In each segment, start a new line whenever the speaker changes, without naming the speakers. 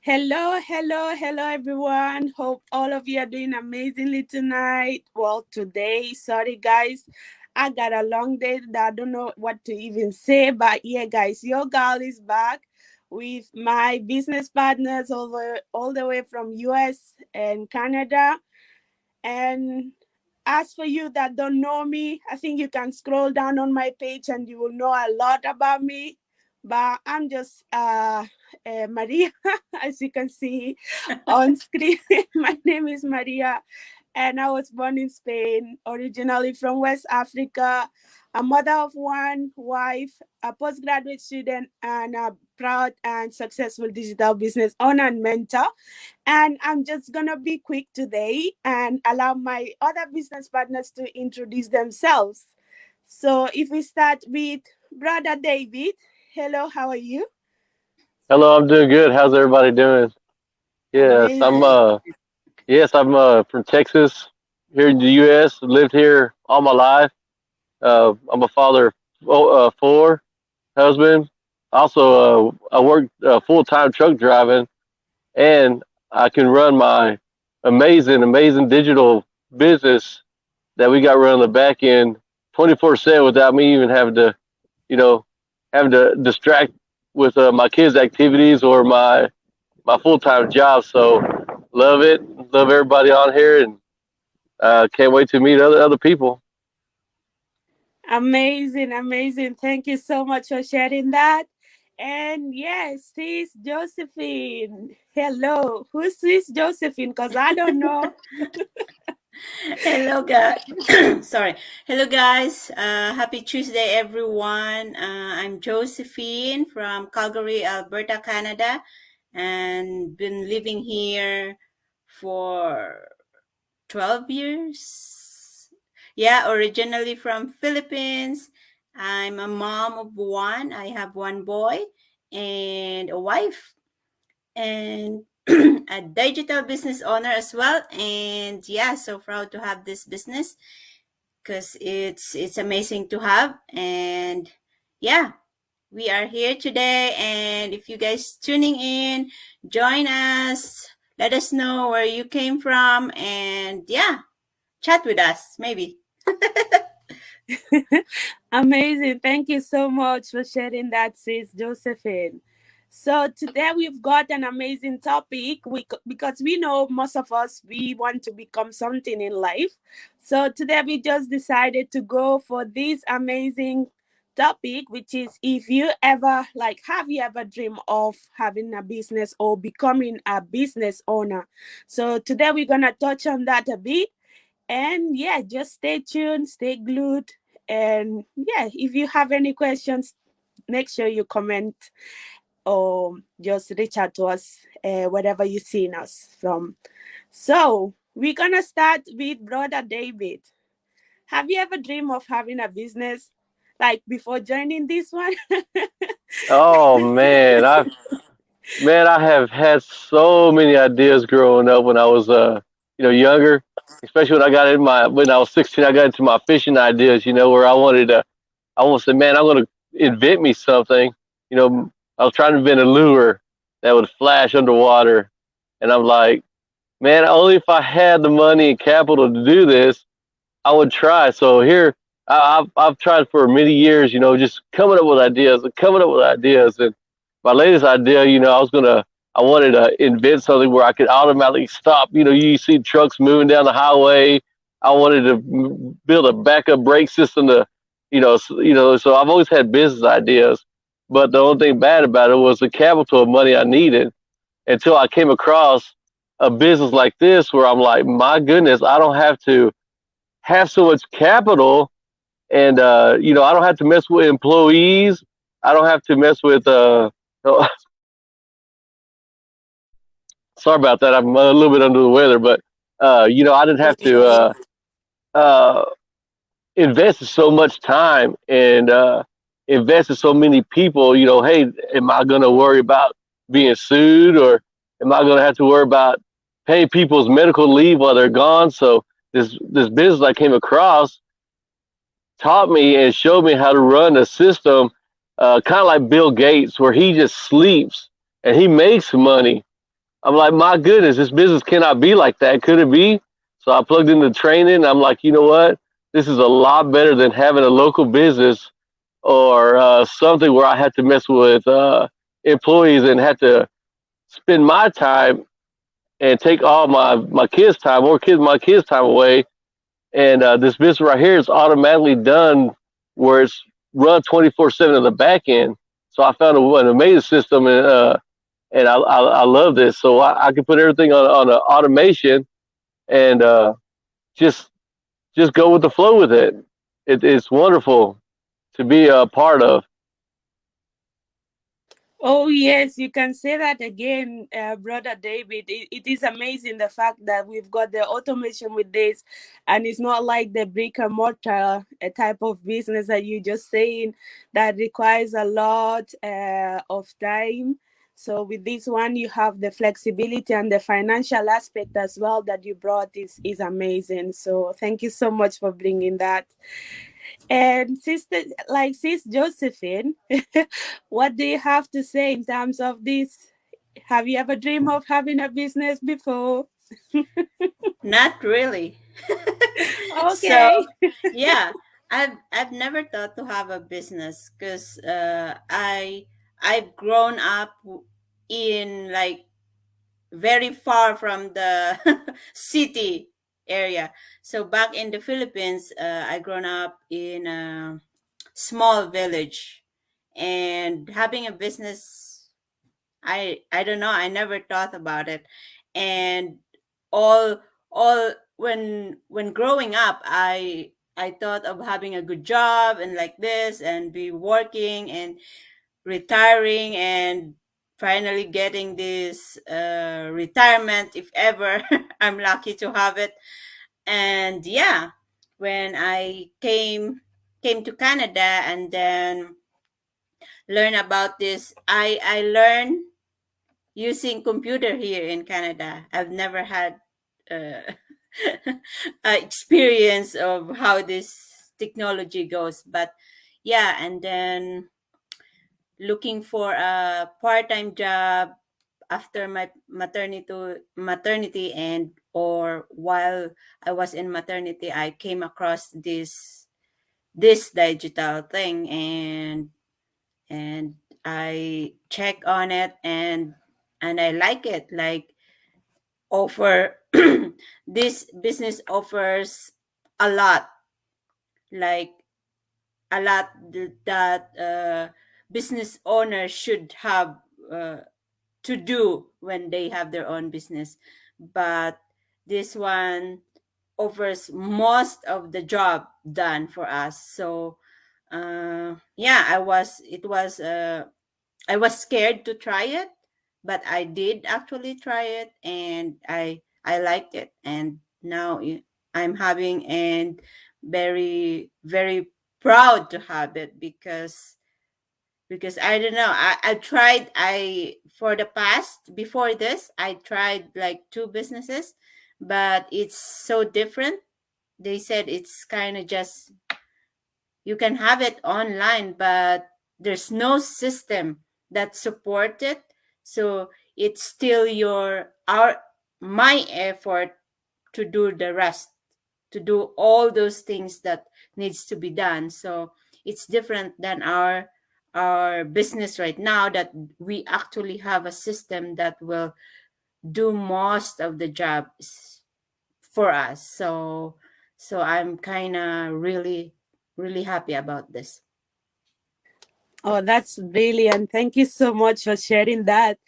Hello, everyone. Hope all of you are doing amazingly tonight. Well, today, sorry, guys. I got a long day that I don't know what to even say, but yeah, guys, your girl is back with my business partners all the way from US and Canada. And as for you that don't know me, I think you can scroll down on my page and you will know a lot about me. But I'm just Maria, as you can see on screen. My name is Maria, and I was born in Spain, originally from West Africa, a mother of one, wife, a postgraduate student, and a proud and successful digital business owner and mentor. And I'm just going to be quick today and allow my other business partners to introduce themselves. So if we start with Brother David, hello, how are you?
Hello, I'm doing good. How's everybody doing? Yes, I'm
Amazing.
from Texas, here in the US. Lived here all my life. I'm a father of four, husband. Also, I work full-time truck driving, and I can run my amazing digital business that we got running on the back end 24/7 without me even you know, having to distract with my kids' activities or my full time job. So love it, love everybody on here, and can't wait to meet other people.
Amazing. Thank you so much for sharing that. And yes, sis Josephine. Hello. Who's sis Josephine? Because I don't know.
Hello, guys. Sorry. Hello, guys. Happy Tuesday, everyone. I'm Josephine from Calgary, Alberta, Canada, and been living here for 12 years. Yeah, originally from Philippines. I'm a mom of one. I have one boy and a wife and a digital business owner as well. And yeah, so proud to have this business because it's amazing to have. And yeah, we are here today. And if you guys tuning in, join us. Let us know where you came from, and yeah, chat with us maybe.
Amazing. Thank you so much for sharing that, sis Josephine. So today we've got an amazing topic because we know most of us we want to become something in life. So today we just decided to go for this amazing topic, which is if you ever have you ever dream of having a business or becoming a business owner. So today we're gonna touch on that a bit, and yeah, just stay tuned, stay glued. And yeah, if you have any questions, make sure you comment or just reach out to us wherever you're seeing us from. So we're gonna start with Brother David. Have you ever dreamed of having a business like before joining this one?
Oh man, I have had so many ideas growing up when I was younger, especially when I was 16. I got into my fishing ideas, where I want to say, man, I'm gonna invent me something. I was trying to invent a lure that would flash underwater, and I'm like, man, only if I had the money and capital to do this, I would try. So here, I've tried for many years, just coming up with ideas and coming up with ideas. And my latest idea, I wanted to invent something where I could automatically stop. You see trucks moving down the highway. I wanted to build a backup brake system So I've always had business ideas, but the only thing bad about it was the capital of money I needed until I came across a business like this where I'm like, my goodness, I don't have to have so much capital, and I don't have to mess with employees. I don't have to mess with oh, sorry about that, I'm a little bit under the weather, but I didn't have to uh invest so much time and invest in so many people. Hey, am I going to worry about being sued, or am I going to have to worry about paying people's medical leave while they're gone? So this business I came across taught me and showed me how to run a system, kind of like Bill Gates, where he just sleeps and he makes money. I'm like, my goodness, this business cannot be like that. Could it be? So I plugged into training. And I'm like, you know what? This is a lot better than having a local business or something where I had to mess with employees and had to spend my time and take all my kids' time or my kids' time away. And this business right here is automatically done where it's run 24/7 in the back end. So I found an amazing system, and I love this. So I can put everything on a automation and just just go with the flow with it. It's wonderful to be a part of.
Oh, yes, you can say that again, Brother David. It is amazing the fact that we've got the automation with this, and it's not like the brick and mortar type of business that you just saying that requires a lot of time. So with this one, you have the flexibility and the financial aspect as well that you brought is amazing. So thank you so much for bringing that. And sister, like Sis Josephine, what do you have to say in terms of this? Have you ever dreamed of having a business before?
Not really. So
Okay.
yeah, I've never thought to have a business because I've grown up in like very far from the city area. So back in the Philippines, I grown up in a small village, and having a business, I don't know, I never thought about it. And all all when growing up, I thought of having a good job and like this and be working and retiring and finally getting this retirement if ever I'm lucky to have it. And yeah, when I came to Canada and then learn about this, I learned using computer here in Canada. I've never had uh, a experience of how this technology goes, but yeah, and then looking for a part-time job after my maternity and or while I was in maternity, I came across this digital thing, and I check on it, and I like it. Like, offer this business offers a lot, like a lot that business owners should have to do when they have their own business. But this one offers most of the job done for us. So yeah, I was scared to try it, but I did actually try it, and I liked it. And now I'm having, and very proud to have it, because I don't know, I tried, I for the past before this I tried like two businesses, but it's so different. They said it's kind of just, you can have it online, but there's no system that support it. So it's still our my effort to do the rest, to do all those things that needs to be done. So it's different than our business right now, that we actually have a system that will do most of the jobs for us. So I'm kind of really happy about this.
Oh, that's brilliant. Thank you so much for sharing that.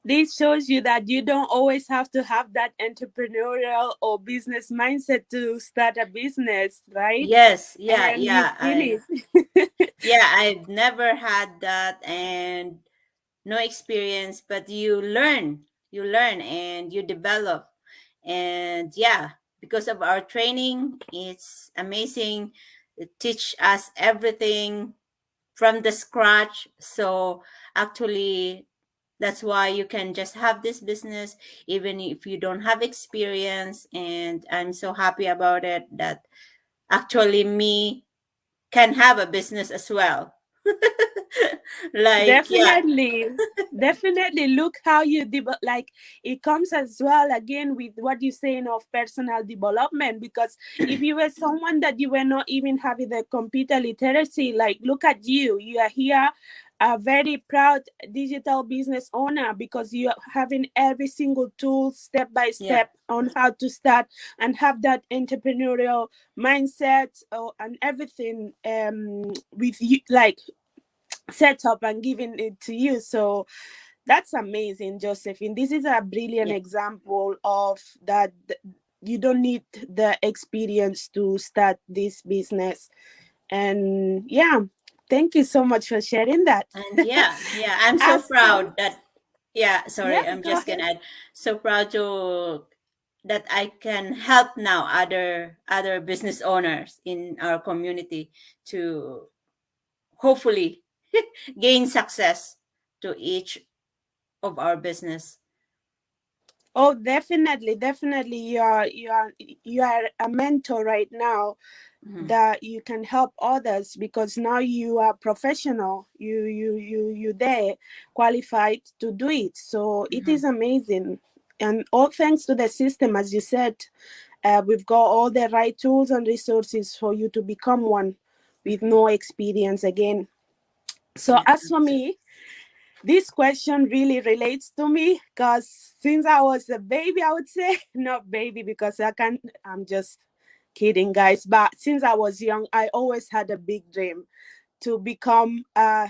This shows you that you don't always have to have that entrepreneurial or business mindset to start a business, right?
Yes, yeah,
And you've
yeah.
seen
I
it.
Yeah, I've never had that, and no experience, but you learn and you develop. And yeah, because of our training, it's amazing. It teach us everything from the scratch. So actually, that's why you can just have this business even if you don't have experience. And I'm so happy about it that actually me can have a business as well. Like, yeah,
Definitely. Definitely look how you like it comes as well again with what you're saying of personal development, because if you were someone that you were not even having the computer literacy, like look at you are here a very proud digital business owner because you are having every single tool step by
yeah,
step on how to start and have that entrepreneurial mindset, and everything with you, like set up and giving it to you. So that's amazing, Josephine. This is a brilliant
yeah.
example of that. You don't need the experience to start this business. And yeah, thank you so much for sharing that.
And yeah, I'm so
As for me,
proud that, yeah, sorry,
yes,
I'm
go
just
ahead.
gonna add, so proud to that I can help now other business owners in our community to hopefully gain success to each of our business.
Oh, definitely, definitely. You are a mentor right now
Mhm,
that you can help others because now you are professional. You there qualified to do it. So it
mhm.
is amazing. And all thanks to the system, as you said, we've got all the right tools and resources for you to become one with no experience again. So
Yeah,
as for
absolutely.
me, this question really relates to me because since I was a baby, I would say, not baby because I'm just kidding, guys. But since I was young, I always had a big dream to become a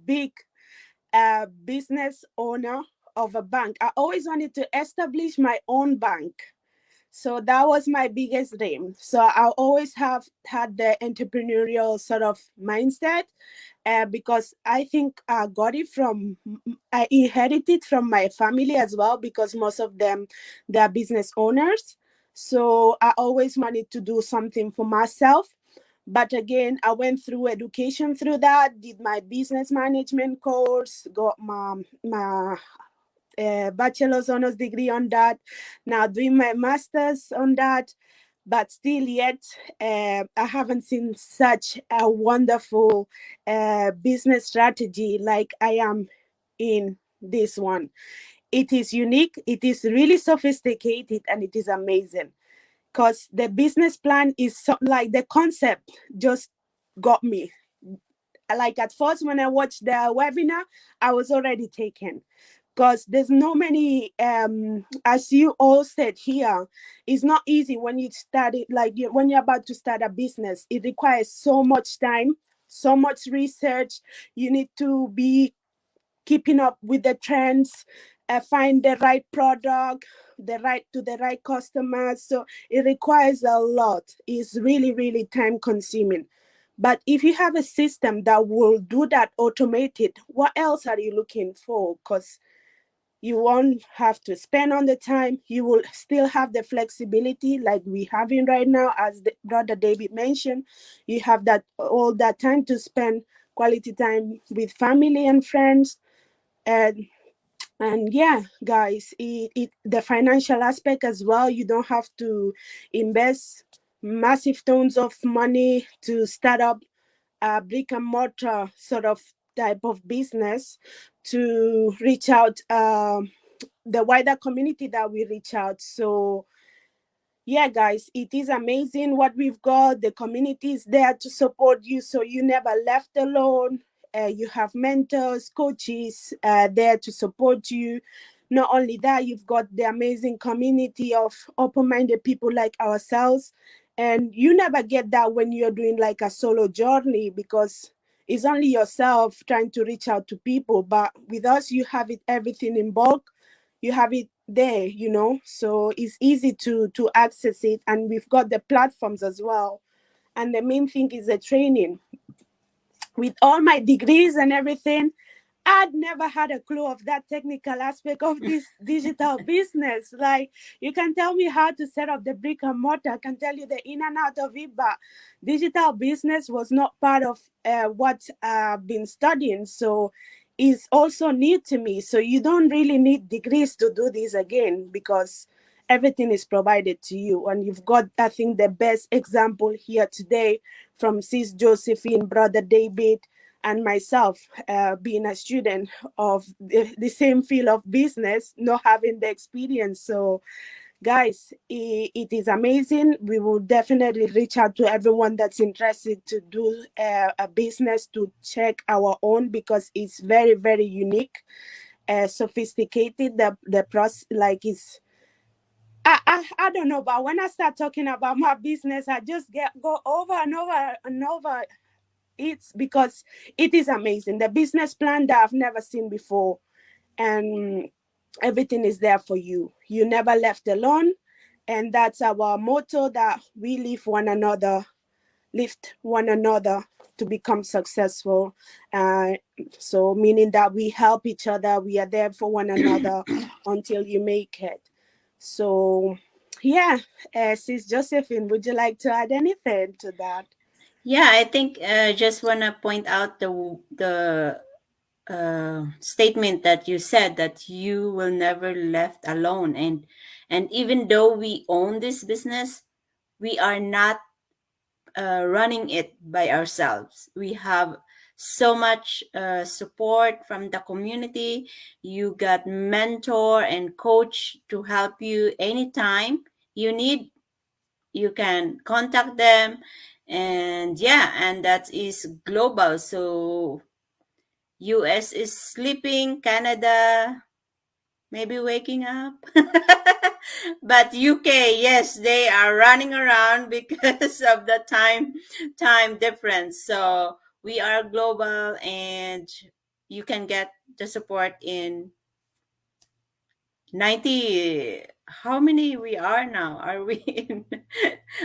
big business owner of a bank. I always wanted to establish my own bank. So that was my biggest dream. So I always have had the entrepreneurial sort of mindset, because I think I got it from, I inherited from my family as well, because most of them, they're business owners. So I always wanted to do something for myself. But again, I went through education through that, did my business management course, got my bachelor's honors degree on that, now doing my master's on that. But still yet, I haven't seen such a wonderful business strategy like I am in this one. It is unique, it is really sophisticated, and it is amazing because the business plan is like the concept just got me. Like at first when I watched the webinar, I was already taken because there's no many, as you all said here, it's not easy when you start it, like when you're about to start a business. It requires so much time, so much research. You need to be keeping up with the trends, find the right product, the right customers. So it requires a lot. It's really, really time consuming. But if you have a system that will do that automated, what else are you looking for? Because you won't have to spend on the time. You will still have the flexibility like we having right now, as brother David mentioned. You have that all that time to spend quality time with family and friends. And yeah, guys, the financial aspect as well. You don't have to invest massive tons of money to start up a brick and mortar sort of type of business to reach out, the wider community that we reach out. So yeah, guys, it is amazing what we've got. The community is there to support you, so you never left alone. You have mentors, coaches there to support you. Not only that, you've got the amazing community of open-minded people like ourselves, and you never get that when you're doing like a solo journey, because it's only yourself trying to reach out to people. But with us, you have it everything in bulk, you have it there, so it's easy to access it, and we've got the platforms as well. And the main thing is the training. With all my degrees and everything, I'd never had a clue of that technical aspect of this digital business. Like, you can tell me how to set up the brick and mortar, I can tell you the in and out of it, but digital business was not part of what I've been studying. So it's also new to me. So you don't really need degrees to do this again, because everything is provided to you. And you've got, I think, the best example here today from Sis Josephine, Brother David, and myself, being a student of the same field of business, not having the experience. So guys, it is amazing. We will definitely reach out to everyone that's interested to do a business to check our own, because it's very, very unique, sophisticated. The process, like, is, I don't know, but when I start talking about my business, I just go over and over and over. It's because it is amazing. The business plan that I've never seen before, and everything is there for you. You never left alone, and that's our motto, that we lift one another to become successful. Uh, so meaning that we help each other. We are there for one another until you make it. So, yeah, Sis Josephine, would you like to add anything to that?
Yeah, I think just want to point out the statement that you said, that you will never left alone, and even though we own this business, we are not running it by ourselves. We have so much support from the community. You got mentor and coach to help you anytime you need. You can contact them, and yeah, and that is global. So US is sleeping, Canada maybe waking up. But UK, yes, they are running around because of the time difference. So we are global, and you can get the support in 90. How many we are now? Are we in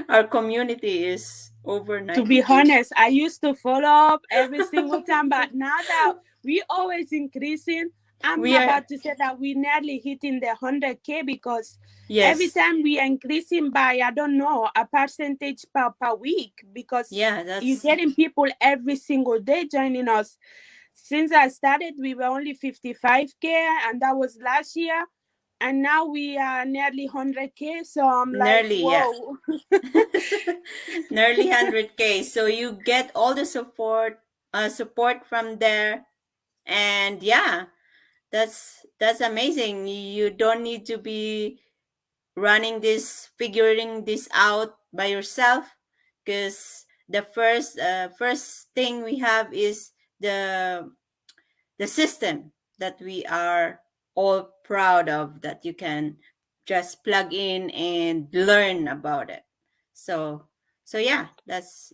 our community is over
To be
92?
honest, I used to follow up every single time, but now that we always increasing, I'm
We are,
about to say that we nearly hitting the 100K, because every
yes.
time we increasing by, I don't know, a percentage per week, because
Yeah,
you're
that's
getting people every single day joining us. Since I started, we were only 55K, and that was last year. And now we are nearly 100K. So I'm like,
nearly, yeah.
whoa.
Nearly 100K. So you get all the support from there. And yeah, that's amazing. You don't need to be figuring this out by yourself, because the first thing we have is the system that we are all proud of, that you can just plug in and learn about it. So so yeah, that's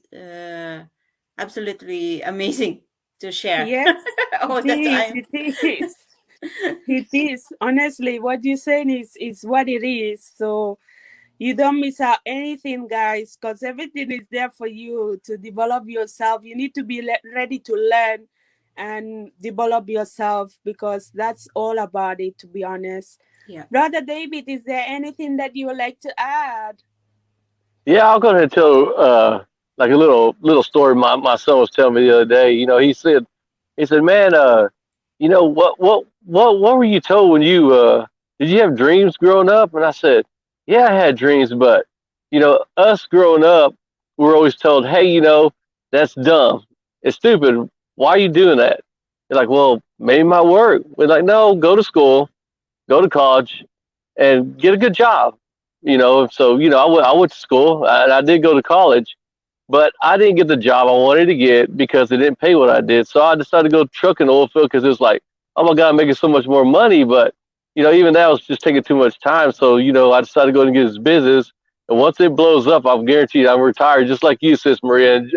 absolutely amazing to share
Yes,
all
it
the
is.
time.
It is. It is. Honestly, what you're saying is what it is. So you don't miss out anything, guys, because everything is there for you to develop yourself. You need to be ready to learn and develop yourself, because that's all about it, to be honest.
Yeah.
Brother David, is there anything that you would like to add?
Yeah, I'll go ahead and tell like a little story my son was telling me the other day. You know, he said, man, what were you told when you did you have dreams growing up? And I said, yeah, I had dreams, but us growing up, we're always told, hey, that's dumb, it's stupid. Why are you doing that? They're like, well, maybe my work. We're like, no, go to school, go to college, and get a good job. So I went to school and I did go to college, but I didn't get the job I wanted to get because they didn't pay what I did. So I decided to go truck in the oil field because it was like, oh my God, I'm making so much more money. But even that was just taking too much time. So I decided to go and get this business. And once it blows up, I'm guaranteed I'm retired, just like you, Sis Maria. And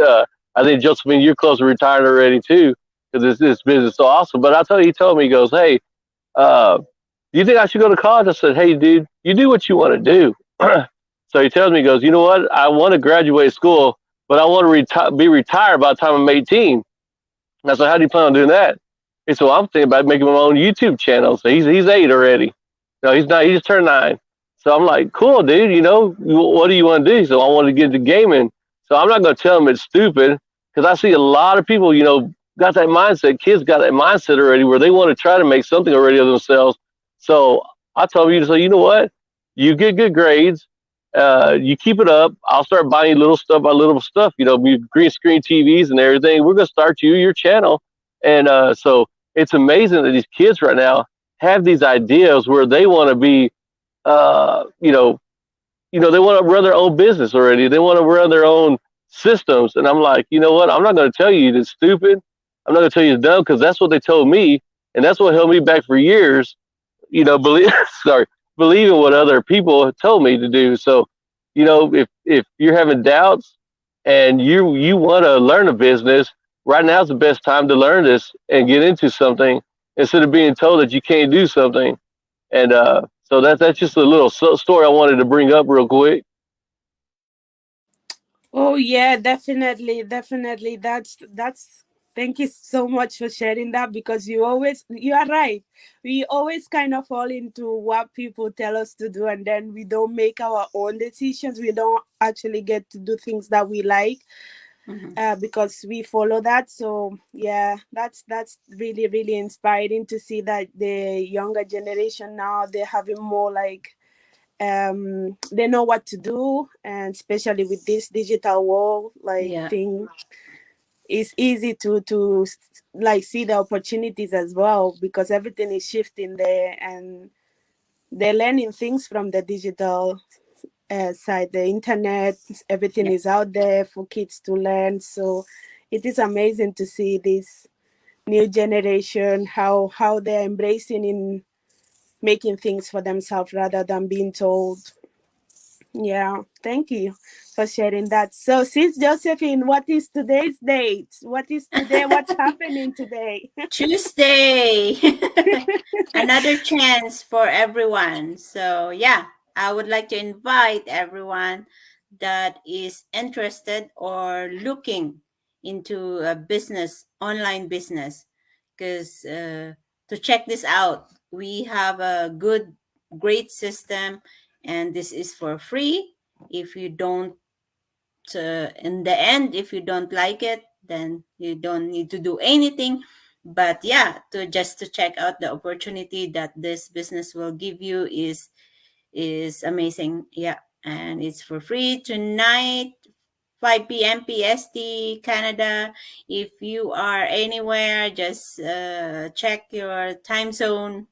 I think Josephine, you're close to retiring already too, because this business is so awesome. But I tell you, he told me, he goes, hey, uh, do you think I should go to college? I said, hey, dude, you do what you want to do. So he tells me, he goes, you know what? I want to graduate school, but I want to be retired by the time I'm 18. And I said, how do you plan on doing that? He said, well, I'm thinking about making my own YouTube channel. So he's 8 already. No, he's not. He just turned 9. So I'm like, cool, dude. What do you want to do? So I want to get into gaming. So I'm not going to tell him it's stupid, because I see a lot of people, got that mindset. Kids got that mindset already where they want to try to make something already of themselves. So I told him, you know what? You get good grades. You keep it up. I'll start buying you little stuff by little stuff. Green screen TVs and everything. We're gonna start your channel, And so it's amazing that these kids right now have these ideas where they want to be, uh, you know, they want to run their own business already. They want to run their own systems. And I'm like, you know what? I'm not going to tell you it's stupid. I'm not going to tell you it's dumb because that's what they told me, and that's what held me back for years. Believe sorry, believing what other people have told me to do. So, if you're having doubts and you want to learn a business, right now is the best time to learn this and get into something instead of being told that you can't do something. And so that's just a little story I wanted to bring up real quick.
Oh yeah, definitely, definitely. That's. Thank you so much for sharing that, because you are right. We always kind of fall into what people tell us to do, and then we don't make our own decisions. We don't actually get to do things that we like, because we follow that. So yeah, that's really really inspiring to see that the younger generation now, they're having more like, they know what to do, and especially with this digital world like
Yeah.
thing, it's easy to like see the opportunities as well, because everything is shifting there, and they're learning things from the digital side, the internet. Everything
Yeah.
is out there for kids to learn. So it is amazing to see this new generation, how they're embracing in making things for themselves rather than being told. Yeah, thank you for sharing that. So, Sis Josephine, what is today's date? What is today? What's happening today?
Tuesday. Another chance for everyone. So, yeah, I would like to invite everyone that is interested or looking into a business, online business, because to check this out, we have a great system, and this is for free. If you don't, in the end, if you don't like it, then you don't need to do anything. But yeah, to check out the opportunity that this business will give you is amazing. Yeah, and it's for free tonight, 5 p.m. PST Canada. If you are anywhere, just check your time zone.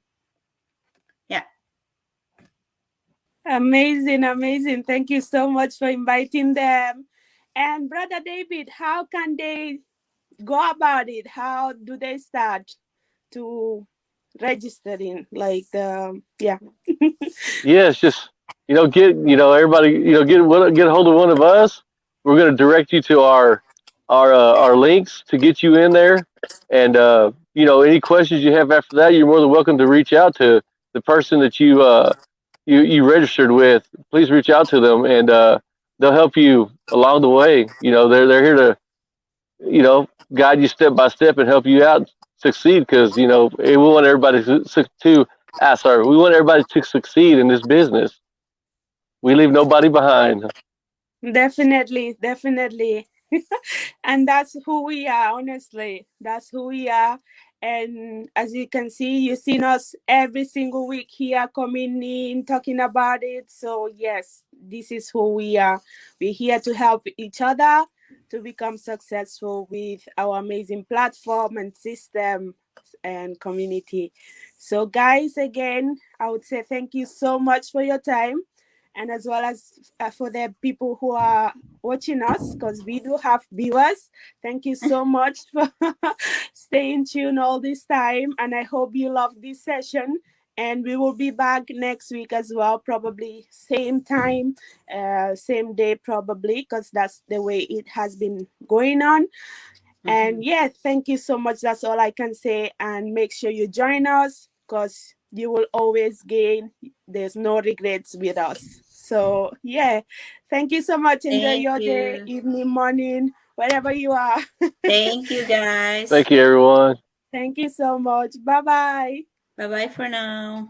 Yeah.
Amazing, amazing. Thank you so much for inviting them. And Brother David, how can they go about it? How do they start to registering? Like the yeah.
Yeah, it's just get everybody get a hold of one of us. We're going to direct you to our links to get you in there, and any questions you have after that, you're more than welcome to reach out to the person that you registered with. Please reach out to them, and they'll help you along the way. They're here to guide you step by step and help you out succeed, because we want everybody we want everybody to succeed in this business. We leave nobody behind.
Definitely, definitely. And that's who we are, honestly. That's who we are. And as you can see, you've seen us every single week here coming in, talking about it. So, yes, this is who we are. We're here to help each other to become successful with our amazing platform and system and community. So, guys, again, I would say thank you so much for your time, and as well as for the people who are watching us, because we do have viewers. Thank you so much for staying tuned all this time, and I hope you love this session. And we will be back next week as well, probably same time, same day, probably, because that's the way it has been going on. And yeah, thank you so much. That's all I can say. And make sure you join us, because you will always gain. There's no regrets with us. So yeah, thank you so much. Enjoy
Thank
your day,
you.
evening, morning, wherever you are.
Thank you, guys.
Thank you, everyone.
Thank you so much. Bye bye.
Bye bye for now.